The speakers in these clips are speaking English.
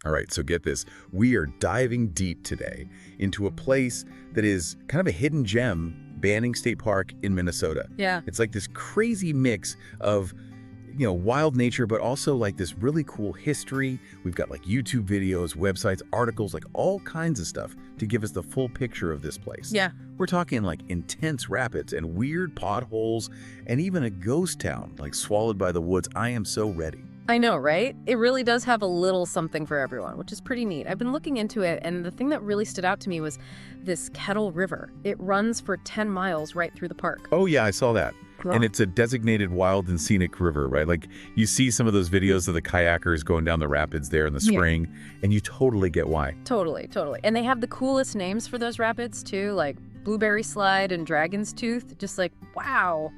All right, so get this. We are diving deep today into a place that is kind of a hidden gem, Banning State Park in Minnesota. Yeah. It's like this crazy mix of, wild nature, but also like this really cool history. We've got like YouTube videos, websites, articles, like all kinds of stuff to give us the full picture of this place. Yeah. We're talking like intense rapids and weird potholes and even a ghost town like swallowed by the woods. I am so ready. I know, right? It really does have a little something for everyone, which is pretty neat. I've been looking into it, and the thing that really stood out to me was this Kettle River. It runs for 10 miles right through the park. Oh, yeah, I saw that. Cool. And it's a designated wild and scenic river, right? Like you see some of those videos of the kayakers going down the rapids there in the spring, and you totally get why. Totally. And they have the coolest names for those rapids, too, like Blueberry Slide and Dragon's Tooth. Just like, wow.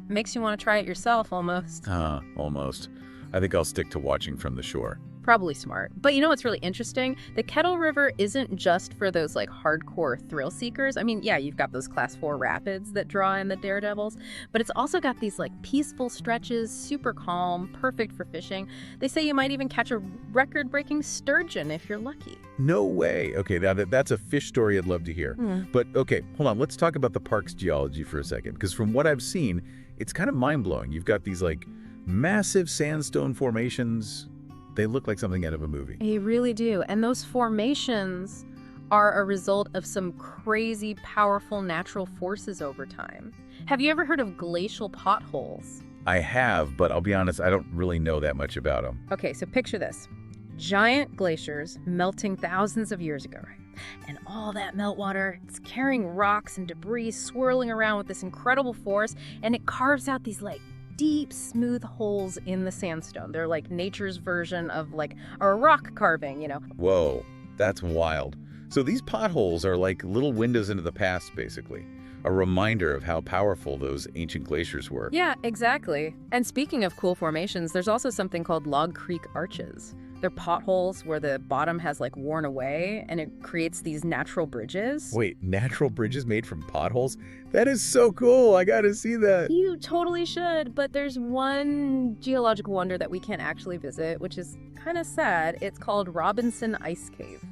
Makes you want to try it yourself, almost. Almost. I think I'll stick to watching from the shore. Probably smart. But you know what's really interesting? The Kettle River isn't just for those like hardcore thrill seekers. I mean, yeah, you've got those class 4 rapids that draw in the daredevils, but it's also got these like peaceful stretches, super calm, perfect for fishing. They say you might even catch a record-breaking sturgeon if you're lucky. No way. Okay, now that's a fish story I'd love to hear. But okay, hold on. Let's talk about the park's geology for a second, because from what I've seen, it's kind of mind-blowing. You've got these like massive sandstone formations. They look like something out of a movie. They really do. And those formations are a result of some crazy, powerful natural forces over time. Have you ever heard of glacial potholes? I have, but I'll be honest, I don't really know that much about them. Okay, so picture this. Giant glaciers melting thousands of years ago, right? And all that meltwater, it's carrying rocks and debris swirling around with this incredible force, and it carves out these like deep, smooth holes in the sandstone. They're like nature's version of like a rock carving, Whoa, that's wild. So these potholes are like little windows into the past, basically. A reminder of how powerful those ancient glaciers were. Yeah, exactly. And speaking of cool formations, there's also something called Log Creek arches. They're potholes where the bottom has like worn away and it creates these natural bridges. Wait, natural bridges made from potholes? That is so cool. I gotta see that. You totally should, but there's one geological wonder that we can't actually visit, which is kind of sad. It's called Robinson Ice Cave.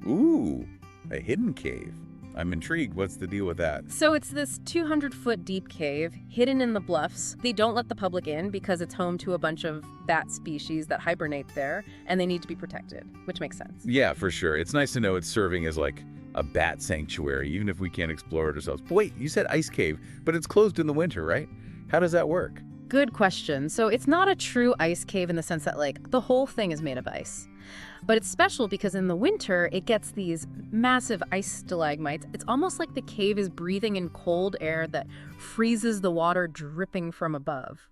Ooh, a hidden cave. I'm intrigued. What's the deal with that? So it's this 200-foot deep cave hidden in the bluffs. They don't let the public in because it's home to a bunch of bat species that hibernate there, and they need to be protected, which makes sense. Yeah, for sure. It's nice to know it's serving as like a bat sanctuary, even if we can't explore it ourselves. But wait, you said ice cave, but it's closed in the winter, right? How does that work? Good question. So it's not a true ice cave in the sense that like the whole thing is made of ice. But it's special because in the winter, it gets these massive ice stalagmites. It's almost like the cave is breathing in cold air that freezes the water dripping from above.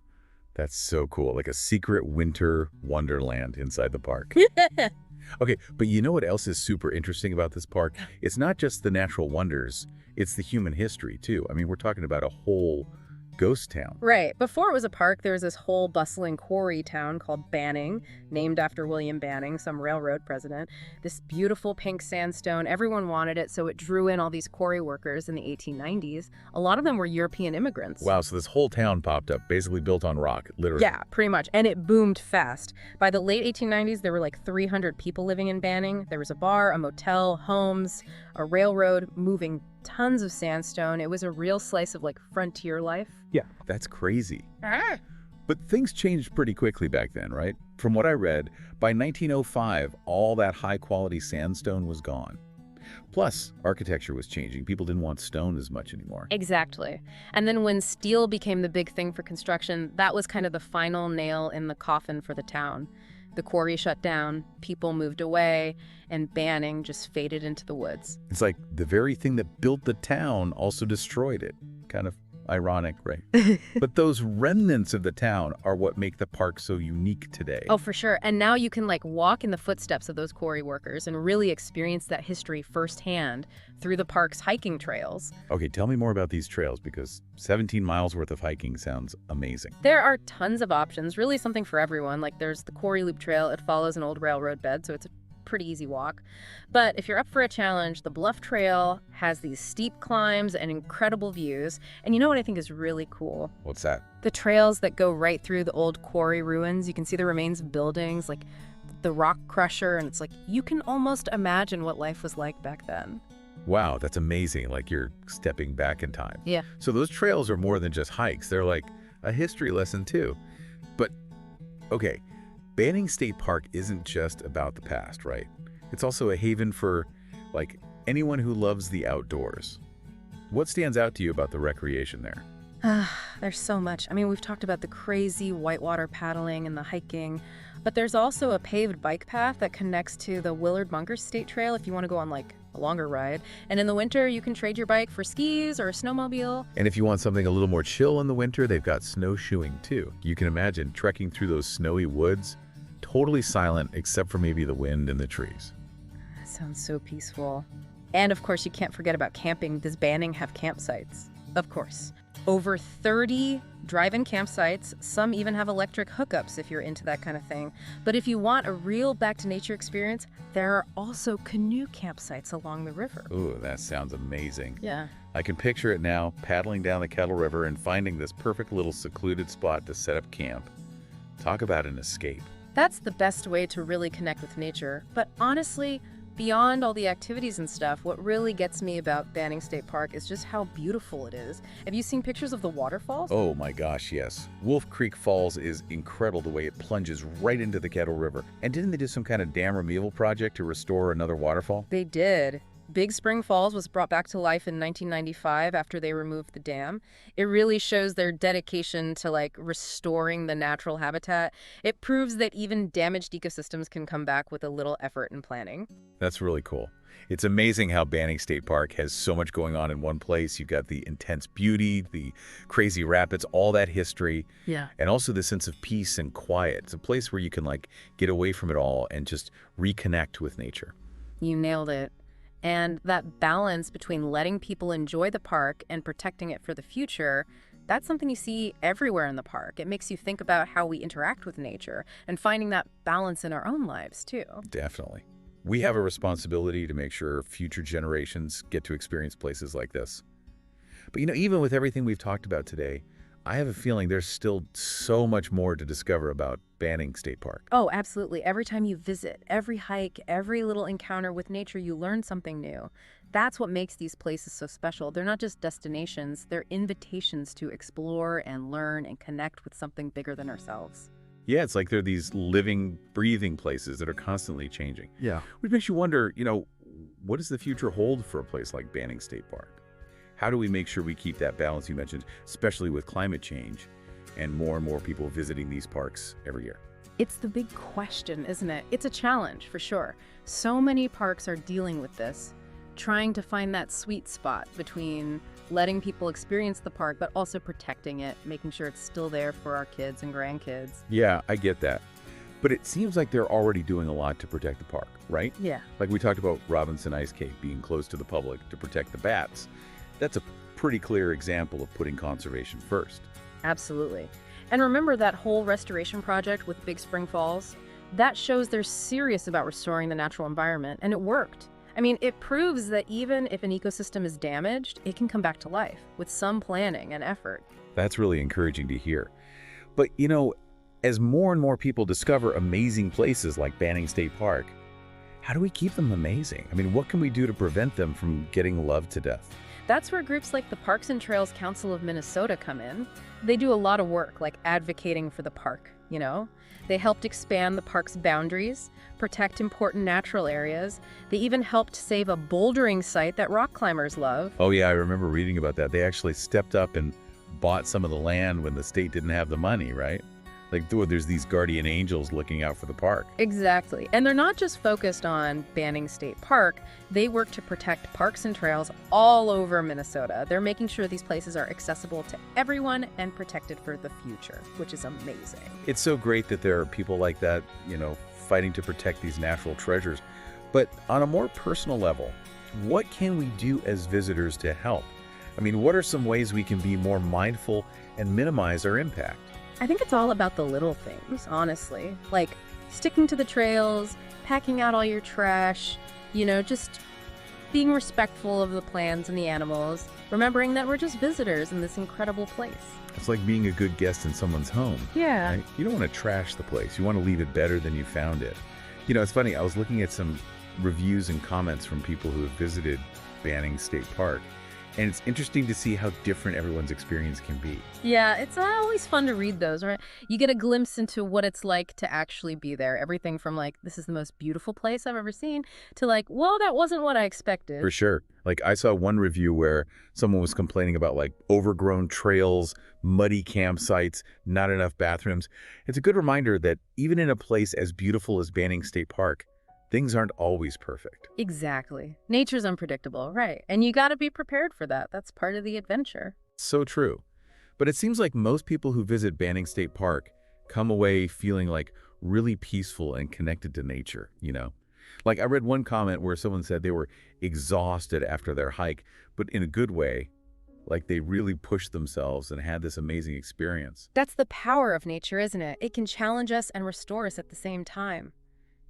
That's so cool. Like a secret winter wonderland inside the park. Okay, but you know what else is super interesting about this park? It's not just the natural wonders, it's the human history too. I mean, we're talking about a whole ghost town. Right. Before it was a park, there was this whole bustling quarry town called Banning, named after William Banning, some railroad president. This beautiful pink sandstone, everyone wanted it, so it drew in all these quarry workers in the 1890s. A lot of them were European immigrants. Wow, so this whole town popped up, basically built on rock, literally. Yeah, pretty much. And it boomed fast. By the late 1890s, there were like 300 people living in Banning. There was a bar, a motel, homes, a railroad, moving tons of sandstone. It was a real slice of like frontier life. Yeah, that's crazy. But things changed pretty quickly back then, right? From what I read, by 1905, all that high-quality sandstone was gone. Plus, architecture was changing. People didn't want stone as much anymore. Exactly. And then when steel became the big thing for construction, that was kind of the final nail in the coffin for the town. The quarry shut down, people moved away, and Banning just faded into the woods. It's like the very thing that built the town also destroyed it. Kind of ironic, right? But those remnants of the town are what make the park so unique today. Oh, for sure. And now you can like walk in the footsteps of those quarry workers and really experience that history firsthand through the park's hiking trails. Okay, tell me more about these trails, because 17 miles worth of hiking sounds amazing. There are tons of options, really something for everyone. Like there's the Quarry Loop Trail. It follows an old railroad bed, so it's a pretty easy walk. But if you're up for a challenge, the Bluff Trail has these steep climbs and incredible views. And you know what I think is really cool? What's that? The trails that go right through the old quarry ruins. You can see the remains of buildings like the rock crusher, and it's like you can almost imagine what life was like back then. Wow, that's amazing. Like you're stepping back in time. Yeah. So those trails are more than just hikes. They're like a history lesson too. But, okay, Banning State Park isn't just about the past, right? It's also a haven for, like, anyone who loves the outdoors. What stands out to you about the recreation there? There's so much. I mean, we've talked about the crazy whitewater paddling and the hiking, but there's also a paved bike path that connects to the Willard-Bunkers State Trail if you want to go on, like, a longer ride. And in the winter, you can trade your bike for skis or a snowmobile. And if you want something a little more chill in the winter, they've got snowshoeing too. You can imagine trekking through those snowy woods, totally silent except for maybe the wind and the trees. That sounds so peaceful. And of course, you can't forget about camping. Does Banning have campsites? Of course. Over 30 drive-in campsites. Some even have electric hookups if you're into that kind of thing. But if you want a real back-to-nature experience, there are also canoe campsites along the river. Ooh, that sounds amazing. Yeah. I can picture it now, paddling down the Kettle River and finding this perfect little secluded spot to set up camp. Talk about an escape. That's the best way to really connect with nature. But honestly, beyond all the activities and stuff, what really gets me about Banning State Park is just how beautiful it is. Have you seen pictures of the waterfalls? Oh my gosh, yes. Wolf Creek Falls is incredible the way it plunges right into the Kettle River. And didn't they do some kind of dam removal project to restore another waterfall? They did. Big Spring Falls was brought back to life in 1995 after they removed the dam. It really shows their dedication to, like, restoring the natural habitat. It proves that even damaged ecosystems can come back with a little effort and planning. That's really cool. It's amazing how Banning State Park has so much going on in one place. You've got the intense beauty, the crazy rapids, all that history, and also the sense of peace and quiet. It's a place where you can, like, get away from it all and just reconnect with nature. You nailed it. And that balance between letting people enjoy the park and protecting it for the future, that's something you see everywhere in the park. It makes you think about how we interact with nature and finding that balance in our own lives, too. Definitely. We have a responsibility to make sure future generations get to experience places like this. But, you know, even with everything we've talked about today, I have a feeling there's still so much more to discover about Banning State Park. Oh, absolutely. Every time you visit, every hike, every little encounter with nature, you learn something new. That's what makes these places so special. They're not just destinations, they're invitations to explore and learn and connect with something bigger than ourselves. Yeah, it's like they're these living, breathing places that are constantly changing. Yeah. Which makes you wonder, you know, what does the future hold for a place like Banning State Park? How do we make sure we keep that balance you mentioned, especially with climate change and more people visiting these parks every year? It's the big question, isn't it? It's a challenge, for sure. So many parks are dealing with this, trying to find that sweet spot between letting people experience the park, but also protecting it, making sure it's still there for our kids and grandkids. Yeah, I get that. But it seems like they're already doing a lot to protect the park, right? Yeah. Like we talked about Robinson Ice Cave being close to the public to protect the bats. That's a pretty clear example of putting conservation first. Absolutely. And remember that whole restoration project with Big Spring Falls? That shows they're serious about restoring the natural environment, and it worked. I mean, it proves that even if an ecosystem is damaged, it can come back to life with some planning and effort. That's really encouraging to hear. But, you know, as more and more people discover amazing places like Banning State Park, how do we keep them amazing? I mean, what can we do to prevent them from getting loved to death? That's where groups like the Parks and Trails Council of Minnesota come in. They do a lot of work, like advocating for the park, you know? They helped expand the park's boundaries, protect important natural areas. They even helped save a bouldering site that rock climbers love. Oh yeah, I remember reading about that. They actually stepped up and bought some of the land when the state didn't have the money, right? Like, there's these guardian angels looking out for the park. Exactly. And they're not just focused on Banning State Park. They work to protect parks and trails all over Minnesota. They're making sure these places are accessible to everyone and protected for the future, which is amazing. It's so great that there are people like that, you know, fighting to protect these natural treasures. But on a more personal level, what can we do as visitors to help? I mean, what are some ways we can be more mindful and minimize our impact? I think it's all about the little things, honestly. Like sticking to the trails, packing out all your trash, you know, just being respectful of the plants and the animals, remembering that we're just visitors in this incredible place. It's like being a good guest in someone's home. Yeah. Right? You don't want to trash the place. You want to leave it better than you found it. It's funny. I was looking at some reviews and comments from people who have visited Banning State Park, and it's interesting to see how different everyone's experience can be. Yeah, it's always fun to read those, right? You get a glimpse into what it's like to actually be there. Everything from like, this is the most beautiful place I've ever seen, to like, well, that wasn't what I expected. For sure. Like, I saw one review where someone was complaining about like overgrown trails, muddy campsites, not enough bathrooms. It's a good reminder that even in a place as beautiful as Banning State Park, things aren't always perfect. Exactly. Nature's unpredictable, right? And you got to be prepared for that. That's part of the adventure. So true. But it seems like most people who visit Banning State Park come away feeling like really peaceful and connected to nature. Like, I read one comment where someone said they were exhausted after their hike, but in a good way, like they really pushed themselves and had this amazing experience. That's the power of nature, isn't it? It can challenge us and restore us at the same time.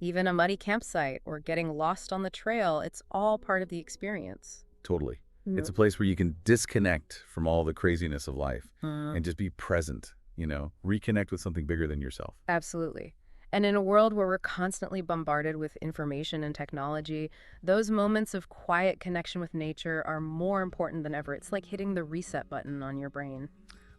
Even a muddy campsite or getting lost on the trail, it's all part of the experience. Totally. It's a place where you can disconnect from all the craziness of life and just be present, reconnect with something bigger than yourself. Absolutely. And in a world where we're constantly bombarded with information and technology, those moments of quiet connection with nature are more important than ever. It's like hitting the reset button on your brain.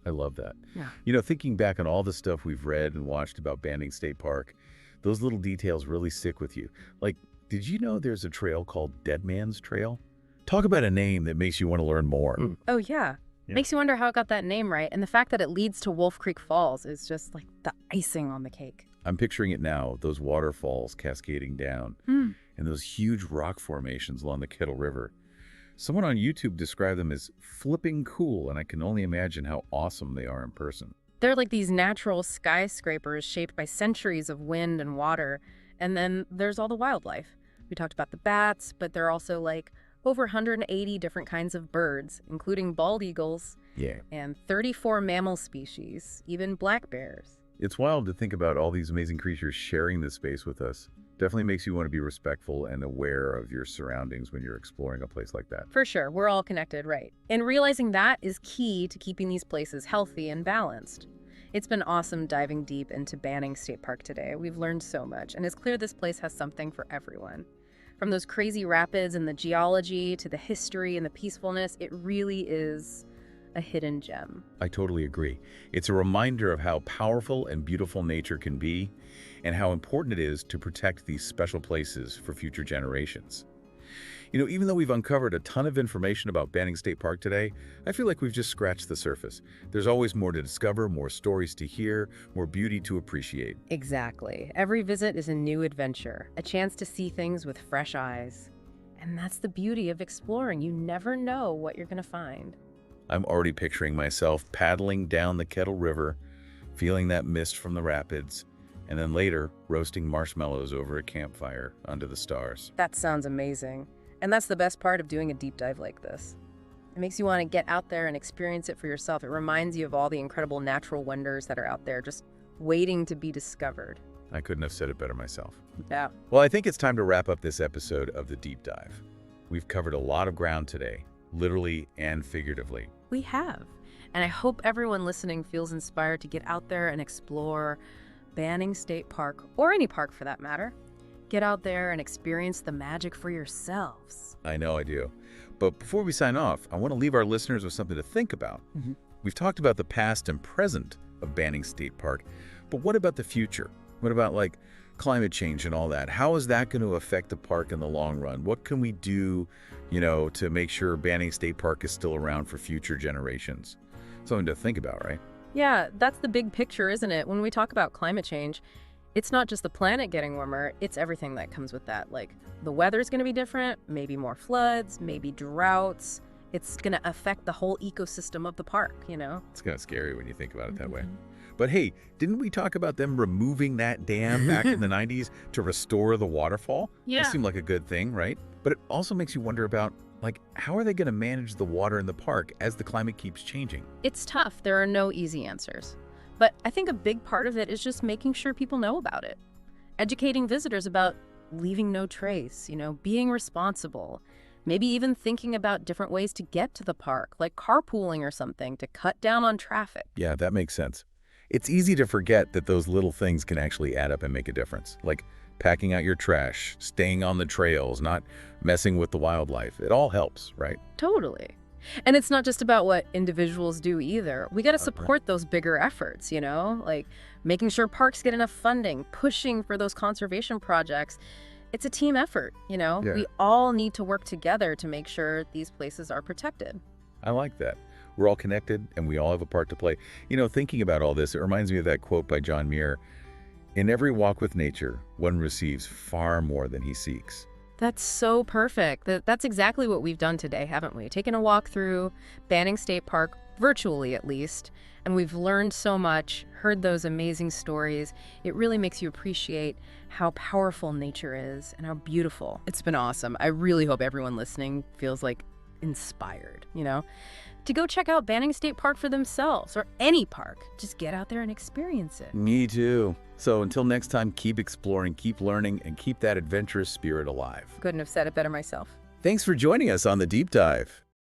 I love that. Yeah. Thinking back on all the stuff we've read and watched about Banning State Park, those little details really stick with you. Like, did you know there's a trail called Dead Man's Trail? Talk about a name that makes you want to learn more. Oh, yeah. Makes you wonder how it got that name right. And the fact that it leads to Wolf Creek Falls is just like the icing on the cake. I'm picturing it now, those waterfalls cascading down and those huge rock formations along the Kettle River. Someone on YouTube described them as flipping cool, and I can only imagine how awesome they are in person. They're like these natural skyscrapers shaped by centuries of wind and water. And then there's all the wildlife. We talked about the bats, but there are also like over 180 different kinds of birds, including bald eagles, and 34 mammal species, even black bears. It's wild to think about all these amazing creatures sharing this space with us. Definitely makes you want to be respectful and aware of your surroundings when you're exploring a place like that. For sure, we're all connected, right? And realizing that is key to keeping these places healthy and balanced. It's been awesome diving deep into Banning State Park today. We've learned so much, and it's clear this place has something for everyone. From those crazy rapids and the geology to the history and the peacefulness, it really is a hidden gem. I totally agree. It's a reminder of how powerful and beautiful nature can be and how important it is to protect these special places for future generations. Even though we've uncovered a ton of information about Banning State Park today, I feel like we've just scratched the surface. There's always more to discover, more stories to hear, more beauty to appreciate. Exactly. Every visit is a new adventure, a chance to see things with fresh eyes. And that's the beauty of exploring. You never know what you're going to find. I'm already picturing myself paddling down the Kettle River, feeling that mist from the rapids, and then later roasting marshmallows over a campfire under the stars. That sounds amazing. And that's the best part of doing a deep dive like this. It makes you want to get out there and experience it for yourself. It reminds you of all the incredible natural wonders that are out there just waiting to be discovered. I couldn't have said it better myself. Yeah. Well, I think it's time to wrap up this episode of The Deep Dive. We've covered a lot of ground today, literally and figuratively. We have. And I hope everyone listening feels inspired to get out there and explore Banning State Park, or any park for that matter. Get out there and experience the magic for yourselves. I know I do. But before we sign off, I want to leave our listeners with something to think about. We've talked about the past and present of Banning State Park, but what about the future? What about like climate change and all that? How is that going to affect the park in the long run? What can we do, to make sure Banning State Park is still around for future generations? Something to think about, right? Yeah, that's the big picture, isn't it? When we talk about climate change, it's not just the planet getting warmer, it's everything that comes with that. Like, the weather's going to be different, maybe more floods, maybe droughts. It's going to affect the whole ecosystem of the park, It's kind of scary when you think about it that way. But hey, didn't we talk about them removing that dam back in the 90s to restore the waterfall? Yeah. That seemed like a good thing, right? But it also makes you wonder about, how are they going to manage the water in the park as the climate keeps changing? It's tough. There are no easy answers. But I think a big part of it is just making sure people know about it. Educating visitors about leaving no trace, being responsible. Maybe even thinking about different ways to get to the park, like carpooling or something to cut down on traffic. Yeah, that makes sense. It's easy to forget that those little things can actually add up and make a difference, like packing out your trash, staying on the trails, not messing with the wildlife. It all helps, right? Totally. And it's not just about what individuals do either. We got to support those bigger efforts, like making sure parks get enough funding, pushing for those conservation projects. It's a team effort, Yeah. We all need to work together to make sure these places are protected. I like that. We're all connected, and we all have a part to play. Thinking about all this, it reminds me of that quote by John Muir. In every walk with nature, one receives far more than he seeks. That's so perfect. That's exactly what we've done today, haven't we? Taken a walk through Banning State Park, virtually at least, and we've learned so much, heard those amazing stories. It really makes you appreciate how powerful nature is and how beautiful. It's been awesome. I really hope everyone listening feels like inspired, to go check out Banning State Park for themselves, or any park. Just get out there and experience it. Me too. So until next time, keep exploring, keep learning, and keep that adventurous spirit alive. Couldn't have said it better myself. Thanks for joining us on The Deep Dive.